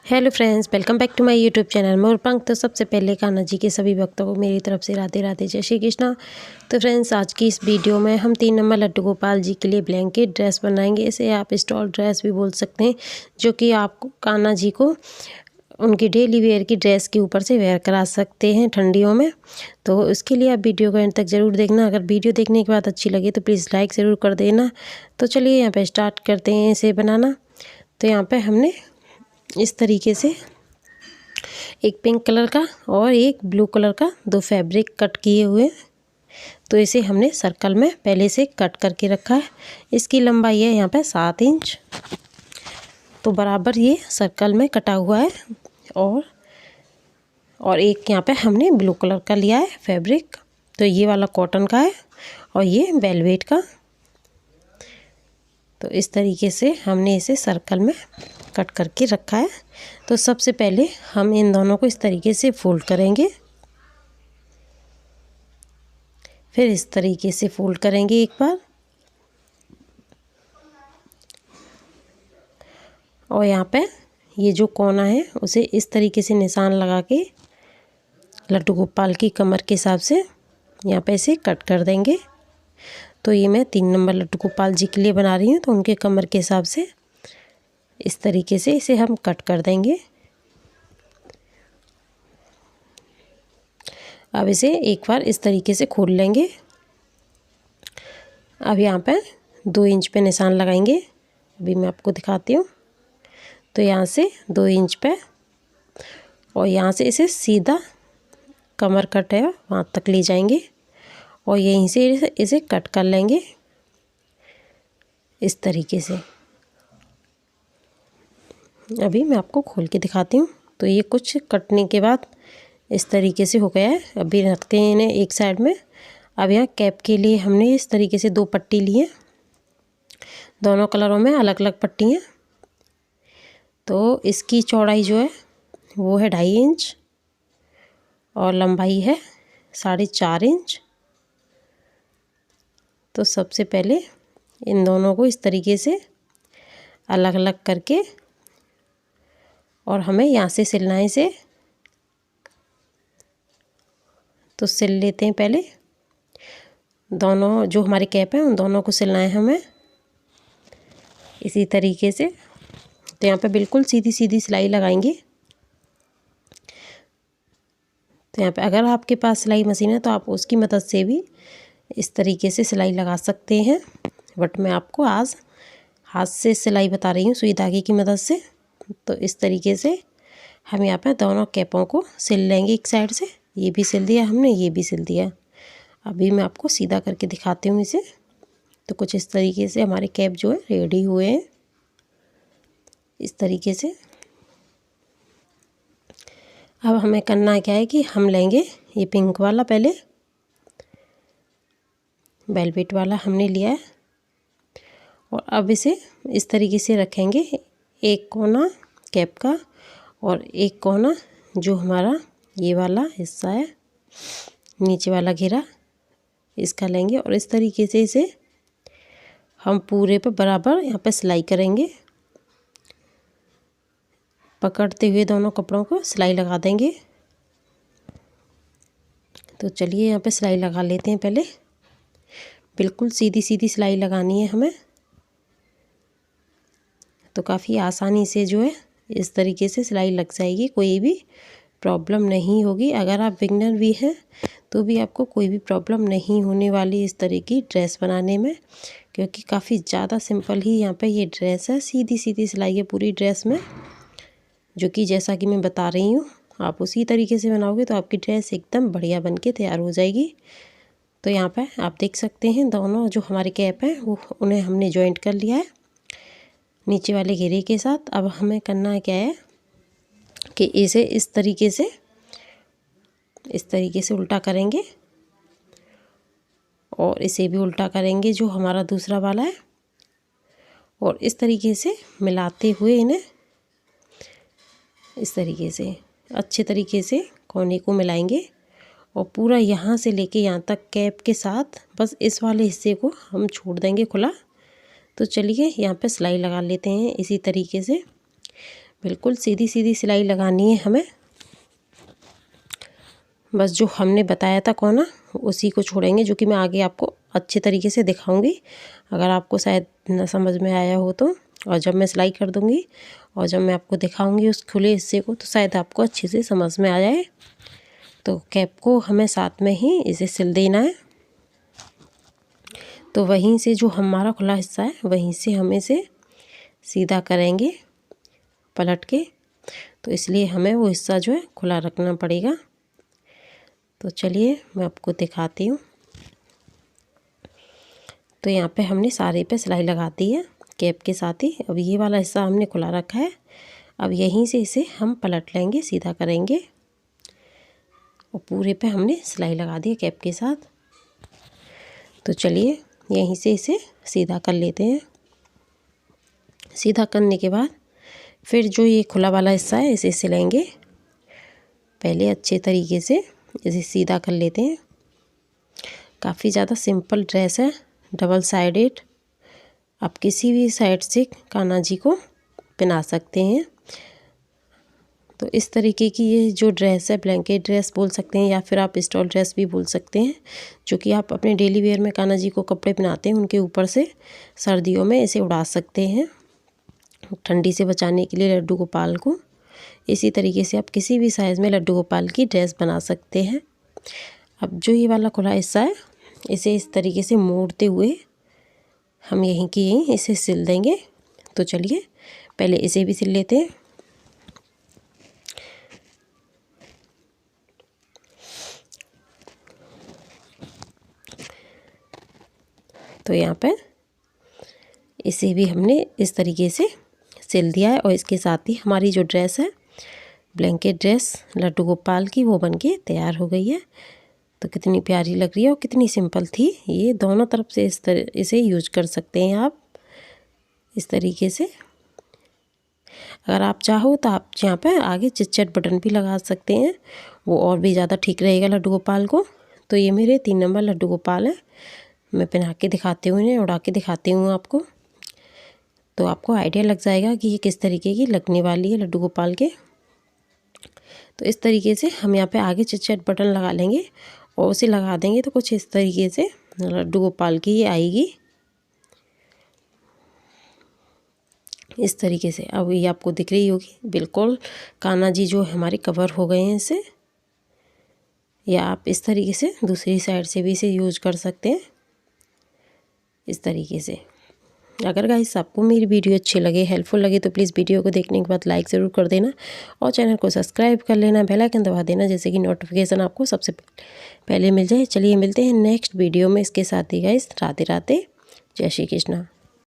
Hello friends, welcome back to my YouTube channel Morpankh. तो सबसे पहले कान्हा जी के सभी भक्तों को मेरी तरफ से राधे राधे, जय श्री कृष्णा। तो फ्रेंड्स, आज की इस वीडियो में हम 3 नंबर लड्डू गोपाल जी के लिए ब्लैंकेट ड्रेस बनाएंगे। इसे आप स्टॉल ड्रेस भी बोल सकते हैं, जो कि आप कान्हा जी को उनकी डेली वेयर की ड्रेस के ऊपर से वेयर करा सकते हैं ठंडियों में। तो उसके लिए आप वीडियो को एंड तक ज़रूर देखना। अगर वीडियो देखने के बाद अच्छी लगे तो प्लीज़ लाइक ज़रूर कर देना। तो चलिए यहाँ पे स्टार्ट करते हैं इसे बनाना। तो यहाँ पे हमने इस तरीके से एक पिंक कलर का और एक ब्लू कलर का 2 फैब्रिक कट किए हुए। तो इसे हमने सर्कल में पहले से कट करके रखा है। इसकी लंबाई है यहाँ पे 7 इंच। तो बराबर ये सर्कल में कटा हुआ है। और एक यहाँ पे हमने ब्लू कलर का लिया है फैब्रिक। तो ये वाला कॉटन का है और ये वेलवेट का। तो इस तरीके से हमने इसे सर्कल में कट करके रखा है। तो सबसे पहले हम इन दोनों को इस तरीके से फोल्ड करेंगे, फिर इस तरीके से फोल्ड करेंगे एक बार, और यहाँ पे ये जो कोना है उसे इस तरीके से निशान लगा के लड्डू गोपाल की कमर के हिसाब से यहाँ पे इसे कट कर देंगे। तो ये मैं 3 नंबर लड्डू गोपाल जी के लिए बना रही हूँ, तो उनके कमर के हिसाब से इस तरीके से इसे हम कट कर देंगे। अब इसे एक बार इस तरीके से खोल लेंगे। अब यहाँ पे 2 इंच पे निशान लगाएंगे। अभी मैं आपको दिखाती हूँ। तो यहाँ से 2 इंच पे और यहाँ से इसे सीधा कमर कट है वहाँ तक ले जाएंगे और यहीं से इसे कट कर लेंगे इस तरीके से। अभी मैं आपको खोल के दिखाती हूँ। तो ये कुछ कटने के बाद इस तरीके से हो गया है। अभी रखते हैं इन्हें एक साइड में। अब यहाँ कैप के लिए हमने इस तरीके से 2 पट्टी ली है, दोनों कलरों में अलग अलग पट्टी हैं। तो इसकी चौड़ाई जो है वो है 2.5 इंच और लंबाई है 4.5 इंच। तो सबसे पहले इन दोनों को इस तरीके से अलग अलग करके और हमें यहाँ से सिलना है इसे। तो सिल लेते हैं पहले। दोनों जो हमारी कैप है उन दोनों को सिलना है हमें इसी तरीके से। तो यहाँ पे बिल्कुल सीधी सीधी सिलाई लगाएंगे। तो यहाँ पे अगर आपके पास सिलाई मशीन है तो आप उसकी मदद से भी इस तरीके से सिलाई लगा सकते हैं, बट मैं आपको आज हाथ से सिलाई बता रही हूँ सुई धागे की मदद से। तो इस तरीके से हम यहाँ पे दोनों कैपों को सिल लेंगे एक साइड से। ये भी सिल दिया हमने, ये भी सिल दिया। अभी मैं आपको सीधा करके दिखाती हूँ इसे। तो कुछ इस तरीके से हमारे कैप जो है रेडी हुए हैं इस तरीके से। अब हमें करना क्या है कि हम लेंगे ये पिंक वाला, पहले वेलवेट वाला हमने लिया है और अब इसे इस तरीके से रखेंगे। एक कोना कैप का और एक कोना जो हमारा ये वाला हिस्सा है नीचे वाला घेरा, इसका लेंगे और इस तरीके से इसे हम पूरे पे बराबर यहाँ पे सिलाई करेंगे। पकड़ते हुए दोनों कपड़ों को सिलाई लगा देंगे। तो चलिए यहाँ पे सिलाई लगा लेते हैं पहले। बिल्कुल सीधी सीधी सिलाई लगानी है हमें। तो काफ़ी आसानी से जो है इस तरीके से सिलाई लग जाएगी, कोई भी प्रॉब्लम नहीं होगी। अगर आप बिगनर भी हैं तो भी आपको कोई भी प्रॉब्लम नहीं होने वाली इस तरह की ड्रेस बनाने में, क्योंकि काफ़ी ज़्यादा सिंपल ही यहाँ पे ये ड्रेस है। सीधी सीधी सिलाई है पूरी ड्रेस में, जो कि जैसा कि मैं बता रही हूँ आप उसी तरीके से बनाओगे तो आपकी ड्रेस एकदम बढ़िया बन के तैयार हो जाएगी। तो यहाँ पे आप देख सकते हैं दोनों जो हमारे कैप हैं वो उन्हें हमने जॉइंट कर लिया है नीचे वाले घेरे के साथ। अब हमें करना क्या है कि इसे इस तरीके से उल्टा करेंगे और इसे भी उल्टा करेंगे जो हमारा दूसरा वाला है, और इस तरीके से मिलाते हुए इन्हें इस तरीके से अच्छे तरीके से कोने को मिलाएंगे और पूरा यहाँ से लेके यहाँ तक कैप के साथ बस इस वाले हिस्से को हम छोड़ देंगे खुला। तो चलिए यहाँ पे सिलाई लगा लेते हैं इसी तरीके से। बिल्कुल सीधी सीधी सिलाई लगानी है हमें। बस जो हमने बताया था कोना उसी को छोड़ेंगे, जो कि मैं आगे आपको अच्छे तरीके से दिखाऊंगी, अगर आपको शायद न समझ में आया हो तो। और जब मैं सिलाई कर दूंगी और जब मैं आपको दिखाऊंगी उस खुले हिस्से को, तो शायद आपको अच्छे से समझ में आ जाए। तो कैप को हमें साथ में ही इसे सिल देना है। तो वहीं से जो हमारा खुला हिस्सा है वहीं से हम इसे सीधा करेंगे पलट के, तो इसलिए हमें वो हिस्सा जो है खुला रखना पड़ेगा। तो चलिए मैं आपको दिखाती हूँ। तो यहाँ पे हमने सारे पे सिलाई लगा दी है कैप के साथ ही। अब ये वाला हिस्सा हमने खुला रखा है, अब यहीं से इसे हम पलट लेंगे, सीधा करेंगे और पूरे पे हमने सिलाई लगा दी है कैप के साथ। तो चलिए यहीं से इसे सीधा कर लेते हैं। सीधा करने के बाद फिर जो ये खुला वाला हिस्सा है इसे सिलेंगे। पहले अच्छे तरीके से इसे सीधा कर लेते हैं। काफ़ी ज़्यादा सिंपल ड्रेस है, डबल साइडेड। आप किसी भी साइड से कान्हा जी को पहना सकते हैं। तो इस तरीके की ये जो ड्रेस है ब्लैंकेट ड्रेस बोल सकते हैं, या फिर आप स्टॉल ड्रेस भी बोल सकते हैं, जो कि आप अपने डेली वेयर में कान्हा जी को कपड़े पहनाते हैं उनके ऊपर से सर्दियों में इसे उड़ा सकते हैं ठंडी से बचाने के लिए लड्डू गोपाल को। इसी तरीके से आप किसी भी साइज़ में लड्डू गोपाल की ड्रेस बना सकते हैं। अब जो ये वाला खुला हिस्सा है इसे इस तरीके से मोड़ते हुए हम यहीं की यहीं इसे सिल देंगे। तो चलिए पहले इसे भी सिल लेते हैं। तो यहाँ पे इसे भी हमने इस तरीके से सिल दिया है और इसके साथ ही हमारी जो ड्रेस है ब्लैंकेट ड्रेस लड्डू गोपाल की वो बनके तैयार हो गई है। तो कितनी प्यारी लग रही है और कितनी सिंपल थी। ये दोनों तरफ से इसे यूज कर सकते हैं आप इस तरीके से। अगर आप चाहो तो आप यहाँ पे आगे चिट बटन भी लगा सकते हैं, वो और भी ज़्यादा ठीक रहेगा लड्डू गोपाल को। तो ये मेरे 3 नंबर लड्डू गोपाल है। मैं पहना के दिखाती हूँ, इन्हें उड़ा के दिखाती हूँ आपको, तो आपको आइडिया लग जाएगा कि ये किस तरीके की लगने वाली है लड्डू गोपाल के। तो इस तरीके से हम यहाँ पे आगे चिट बटन लगा लेंगे और उसे लगा देंगे तो कुछ इस तरीके से लड्डू गोपाल की ये आएगी इस तरीके से। अब ये आपको दिख रही होगी बिल्कुल कान्हा जी जो हमारे कवर हो गए हैं इससे। या आप इस तरीके से दूसरी साइड से भी इसे यूज कर सकते हैं इस तरीके से। अगर गाइस आपको मेरी वीडियो अच्छी लगे, हेल्पफुल लगे, तो प्लीज़ वीडियो को देखने के बाद लाइक ज़रूर कर देना और चैनल को सब्सक्राइब कर लेना, बेल आइकन दबा देना, जैसे कि नोटिफिकेशन आपको सबसे पहले मिल जाए। चलिए मिलते हैं नेक्स्ट वीडियो में। इसके साथ ही गाइस राधे राधे, जय श्री कृष्णा।